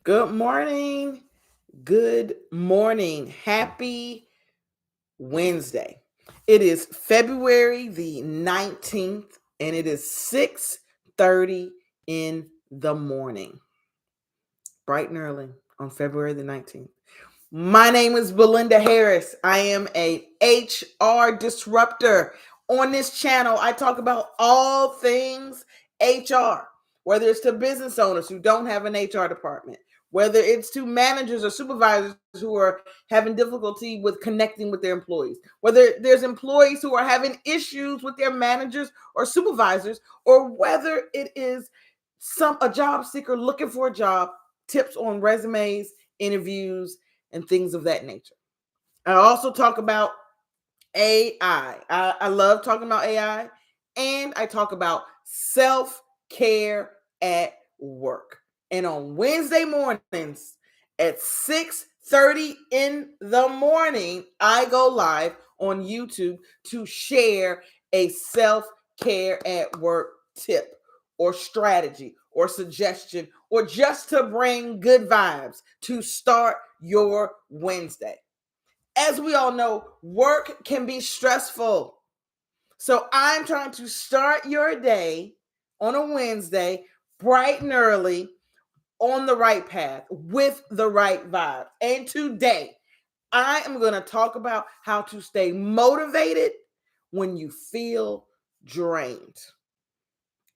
Good morning. Good morning. Happy Wednesday. It is February the 19th and it is 6:30 in the morning. Bright and early on February the 19th. My name is Belinda Harris. I am a HR disruptor. On this channel, I talk about all things HR, whether it's to business owners who don't have an HR department, whether it's to managers or supervisors who are having difficulty with connecting with their employees, whether there's employees who are having issues with their managers or supervisors, or whether it is a job seeker looking for a job, tips on resumes, interviews, and things of that nature. I also talk about AI. I love talking about AI, and I talk about self-care at work. And on Wednesday mornings at 6:30 in the morning, I go live on YouTube to share a self-care at work tip or strategy or suggestion, or just to bring good vibes to start your Wednesday. As we all know, work can be stressful. So I'm trying to start your day on a Wednesday, bright and early, on the right path, with the right vibe. And today, I am going to talk about how to stay motivated when you feel drained.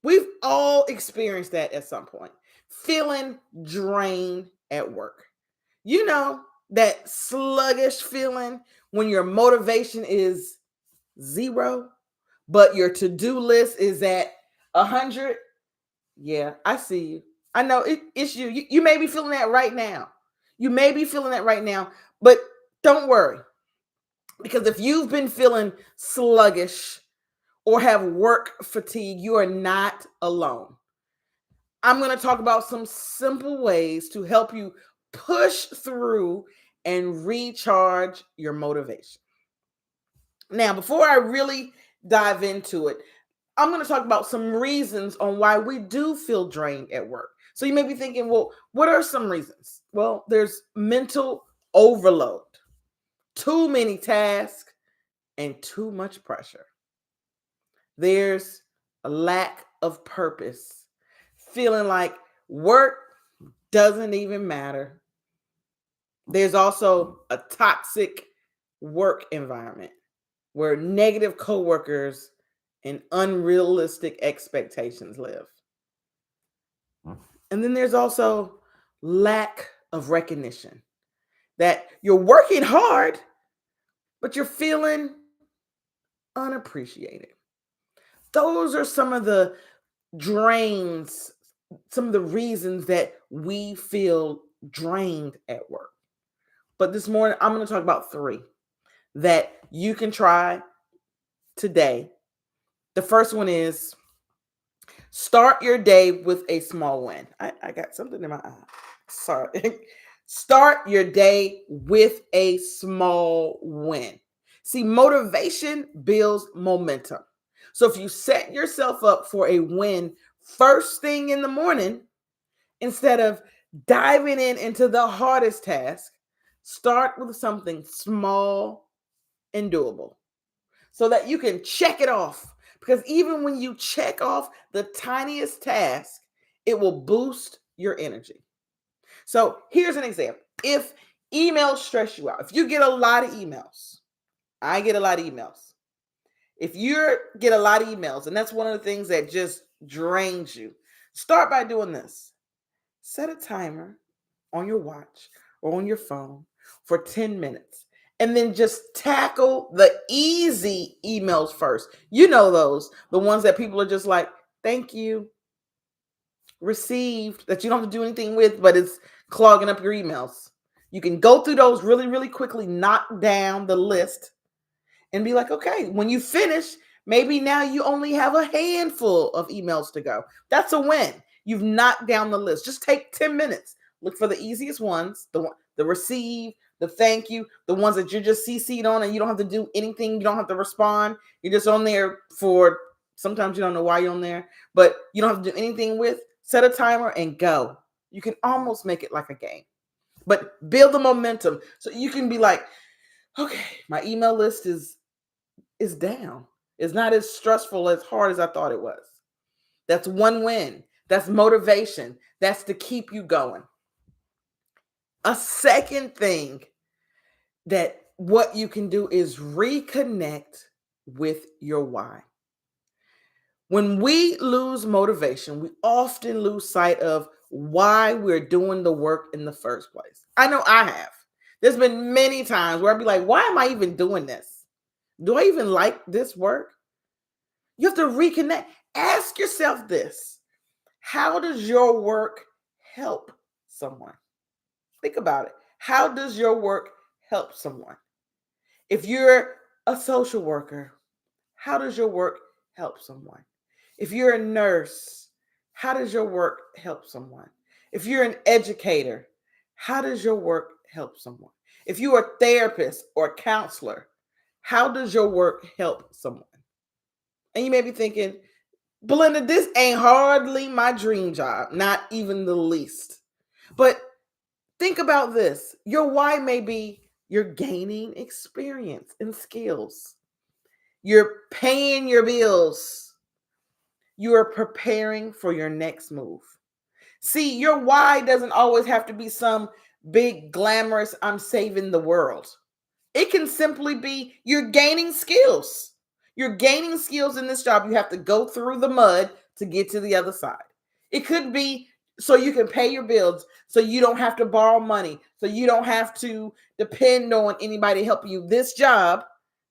We've all experienced that at some point, feeling drained at work. You know, that sluggish feeling when your motivation is zero, but your to-do list is at 100. Yeah, I see you. I know it's you. You may be feeling that right now. You may be feeling that right now, but don't worry, because if you've been feeling sluggish or have work fatigue, you are not alone. I'm going to talk about some simple ways to help you push through and recharge your motivation. Now, before I really dive into it, I'm going to talk about some reasons on why we do feel drained at work. So you may be thinking, well, what are some reasons? Well, there's mental overload, too many tasks, and too much pressure. There's a lack of purpose, feeling like work doesn't even matter. There's also a toxic work environment where negative coworkers and unrealistic expectations live. And then there's also lack of recognition, that you're working hard, but you're feeling unappreciated. Those are some of the drains, some of the reasons that we feel drained at work. But this morning, I'm going to talk about three that you can try today. The first one is start your day with a small win. I got something in my eye. Sorry. Start your day with a small win. See, motivation builds momentum. So if you set yourself up for a win first thing in the morning, instead of diving into the hardest task, start with something small and doable so that you can check it off. Because even when you check off the tiniest task, it will boost your energy. So here's an example. If emails stress you out, if you get a lot of emails, I get a lot of emails. If you get a lot of emails, and that's one of the things that just drains you, start by doing this. Set a timer on your watch or on your phone for 10 minutes. And then just tackle the easy emails first. You know those, the ones that people are just like, thank you, received, that you don't have to do anything with, but it's clogging up your emails. You can go through those really, really quickly, knock down the list, and be like, okay, when you finish, maybe now you only have a handful of emails to go. That's a win. You've knocked down the list. Just take 10 minutes. Look for the easiest ones, the receive, the thank you, the ones that you're just CC'd on and you don't have to do anything. You don't have to respond. You're just on there for, sometimes you don't know why you're on there, but you don't have to do anything with. Set a timer and go. You can almost make it like a game, but build the momentum so you can be like, okay, my email list is down. It's not as stressful, as hard as I thought it was. That's one win. That's motivation. That's to keep you going. A second thing that what you can do is reconnect with your why. When we lose motivation, we often lose sight of why we're doing the work in the first place. I know I have. There's been many times where I'd be like, why am I even doing this? Do I even like this work? You have to reconnect. Ask yourself this: how does your work help someone? Think about it. How does your work help someone? If you're a social worker, how does your work help someone? If you're a nurse, how does your work help someone? If you're an educator, how does your work help someone? If you're a therapist or a counselor, how does your work help someone? And you may be thinking, Belinda, this ain't hardly my dream job, not even the least. But think about this. Your why may be you're gaining experience and skills. You're paying your bills. You are preparing for your next move. See, your why doesn't always have to be some big, glamorous, I'm saving the world. It can simply be you're gaining skills. You're gaining skills in this job. You have to go through the mud to get to the other side. It could be so you can pay your bills, so you don't have to borrow money, so you don't have to depend on anybody helping you. This job,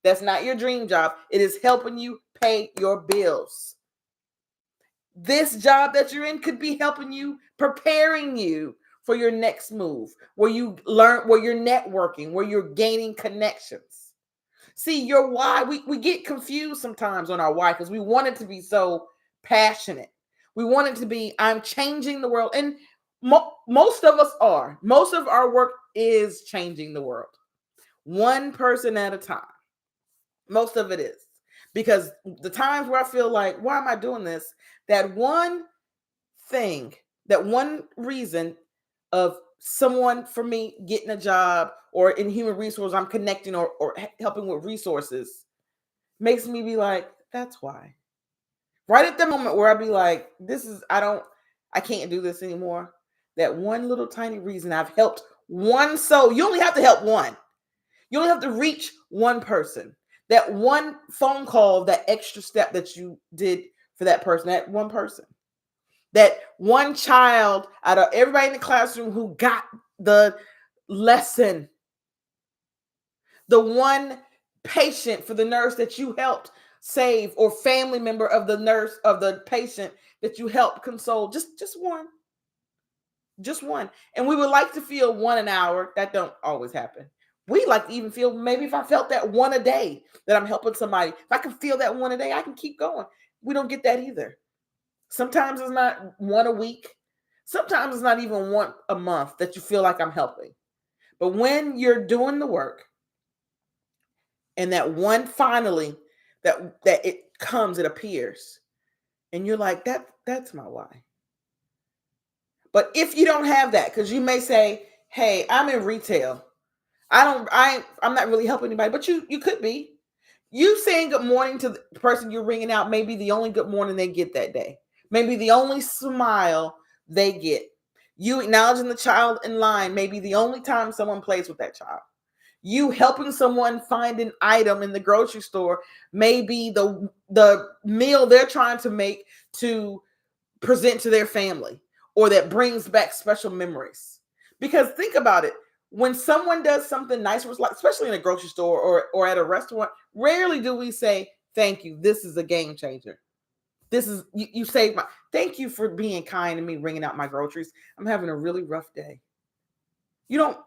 that's not your dream job. It is helping you pay your bills. This job that you're in could be helping you, preparing you for your next move, where you learn, where you're networking, where you're gaining connections. See, your why, we get confused sometimes on our why because we want it to be so passionate. We want it to be, I'm changing the world. And most of us are. Most of our work is changing the world. One person at a time. Most of it is. Because the times where I feel like, why am I doing this? That one thing, that one reason of someone for me getting a job, or in human resources, I'm connecting or helping with resources, makes me be like, that's why. Right at the moment where I be like, I can't do this anymore. That one little tiny reason I've helped one soul. You only have to help one. You only have to reach one person. That one phone call, that extra step that you did for that person, that one person. That one child out of everybody in the classroom who got the lesson. The one patient for the nurse that you helped save, or family member of the nurse, of the patient that you helped console. Just one. Just one. And we would like to feel one an hour. That don't always happen. We like to even feel, maybe if I felt that one a day that I'm helping somebody, if I can feel that one a day, I can keep going. We don't get that either. Sometimes it's not one a week. Sometimes it's not even one a month that you feel like I'm helping. But when you're doing the work, and that one finally, that it comes, it appears, and you're like, that's my why. But if you don't have that, because you may say, hey, I'm in retail. I'm not really helping anybody, but you could be. You saying good morning to the person you're ringing out may be the only good morning they get that day. Maybe the only smile they get. You acknowledging the child in line may be the only time someone plays with that child. You helping someone find an item in the grocery store may be the meal they're trying to make to present to their family, or that brings back special memories. Because think about it, when someone does something nice, like especially in a grocery store or at a restaurant, rarely do we say, thank you, this is a game changer. This is, you saved my, thank you for being kind to me, ringing out my groceries. I'm having a really rough day. You don't,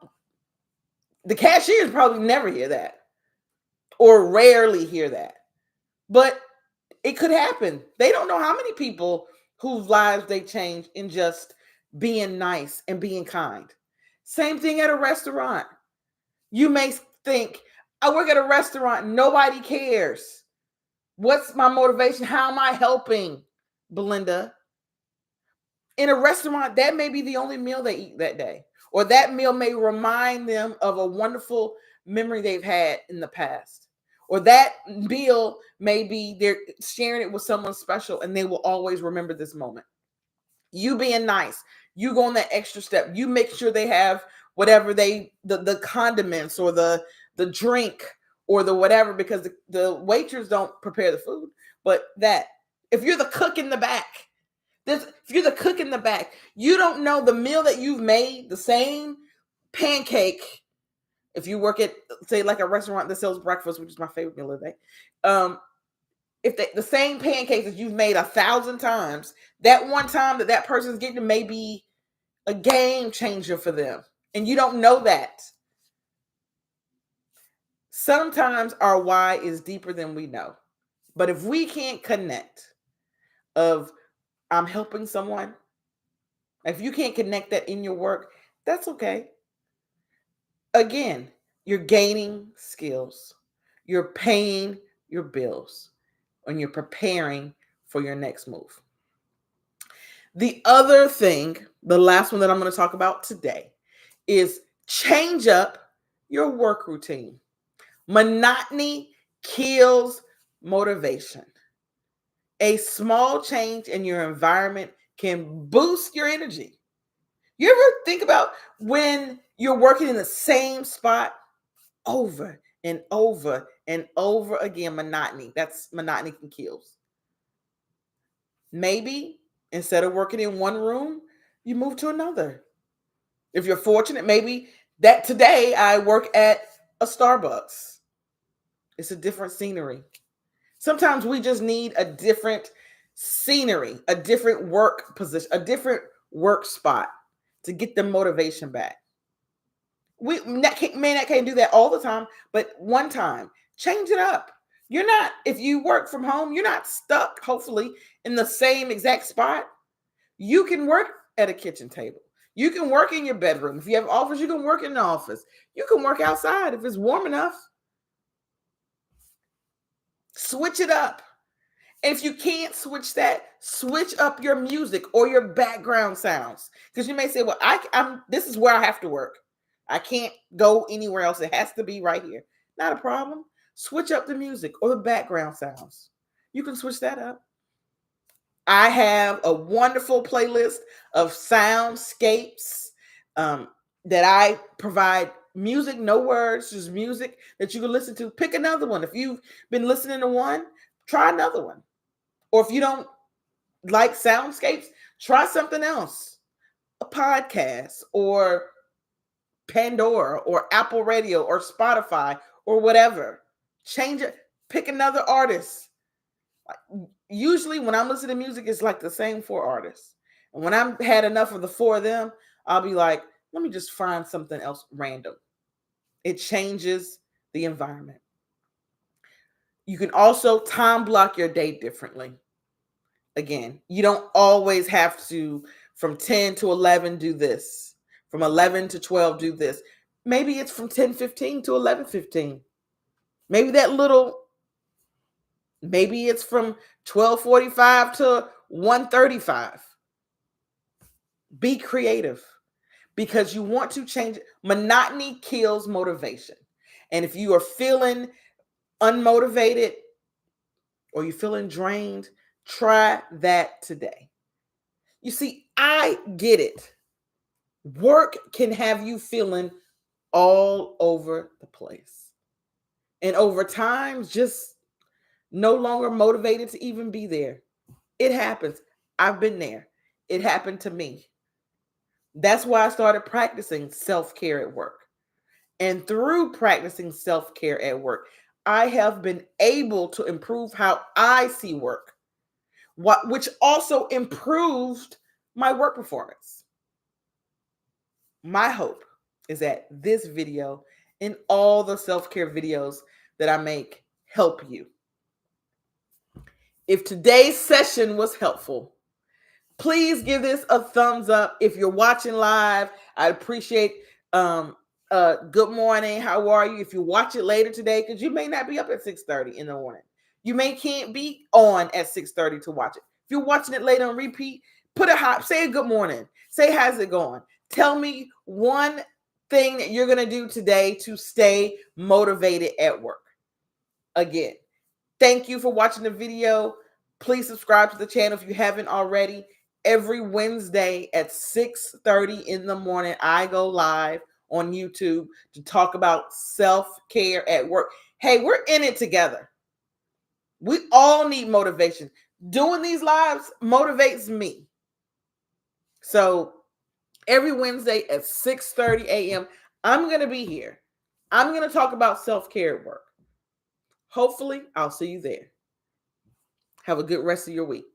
the cashiers probably never hear that, or rarely hear that. But it could happen. They don't know how many people whose lives they changed in just being nice and being kind. Same thing at a restaurant. You may think, I work at a restaurant, nobody cares. What's my motivation? How am I helping, Belinda? In a restaurant, that may be the only meal they eat that day, or that meal may remind them of a wonderful memory they've had in the past, or that meal may be they're sharing it with someone special and they will always remember this moment. You being nice, you go on that extra step, you make sure they have whatever the condiments or the drink or the whatever, because the waiters don't prepare the food, but that if you're the cook in the back, if you're the cook in the back, you don't know the meal that you've made, the same pancake. If you work at, say, like a restaurant that sells breakfast, which is my favorite meal of the day, if the same pancakes that you've made 1,000 times, that one time that person's getting may be a game changer for them, and you don't know that. Sometimes our why is deeper than we know, but if we can't connect of I'm helping someone, if you can't connect that in your work, that's okay. Again, you're gaining skills, you're paying your bills, and you're preparing for your next move. The other thing, the last one that I'm going to talk about today, is change up your work routine. Monotony kills motivation. A small change in your environment can boost your energy. You ever think about when you're working in the same spot over and over and over again? Monotony. That's monotony can kills. Maybe instead of working in one room, you move to another. If you're fortunate, maybe that today I work at a Starbucks. It's a different scenery. Sometimes we just need a different scenery, a different work position, a different work spot to get the motivation back. We may not can't do that all the time, but one time, change it up. You're not, if you work from home, you're not stuck, hopefully, in the same exact spot. You can work at a kitchen table. You can work in your bedroom. If you have office, you can work in the office. You can work outside if it's warm enough. Switch it up. If you can't switch that, switch up your music or your background sounds. Because you may say, well, I'm this is where I have to work. I can't go anywhere else. It has to be right here. Not a problem. Switch up the music or the background sounds. You can switch that up. I have a wonderful playlist of soundscapes that I provide music, no words, just music that you can listen to. Pick another one. If you've been listening to one, try another one. Or if you don't like soundscapes, try something else. A podcast or Pandora or Apple Radio or Spotify or whatever. Change it. Pick another artist. Usually when I'm listening to music, it's like the same 4 artists. And when I've had enough of the 4 of them, I'll be like, let me just find something else random. It changes the environment. You can also time block your day differently. Again, you don't always have to, from 10 to 11, do this. From 11 to 12, do this. Maybe it's from 10:15 to 11:15. Maybe maybe it's from 12:45 to 1:35. Be creative because you want to change. Monotony kills motivation. And if you are feeling unmotivated or you're feeling drained, try that today. You see, I get it. Work can have you feeling all over the place. And over time, just no longer motivated to even be there. It happens. I've been there. It happened to me. That's why I started practicing self-care at work. And through practicing self-care at work, I have been able to improve how I see work, which also improved my work performance. My hope is that this video and all the self-care videos that I make help you. If today's session was helpful, please give this a thumbs up. If you're watching live, I'd appreciate good morning. How are you? If you watch it later today, because you may not be up at 6:30 in the morning. You can't be on at 6:30 to watch it. If you're watching it later on repeat, say a good morning. Say, how's it going? Tell me one thing that you're going to do today to stay motivated at work. Again, thank you for watching the video. Please subscribe to the channel if you haven't already. Every Wednesday at 6:30 in the morning, I go live on YouTube to talk about self-care at work. Hey, we're in it together. We all need motivation. Doing these lives motivates me. So every Wednesday at 6:30 a.m., I'm going to be here. I'm going to talk about self-care at work. Hopefully, I'll see you there. Have a good rest of your week.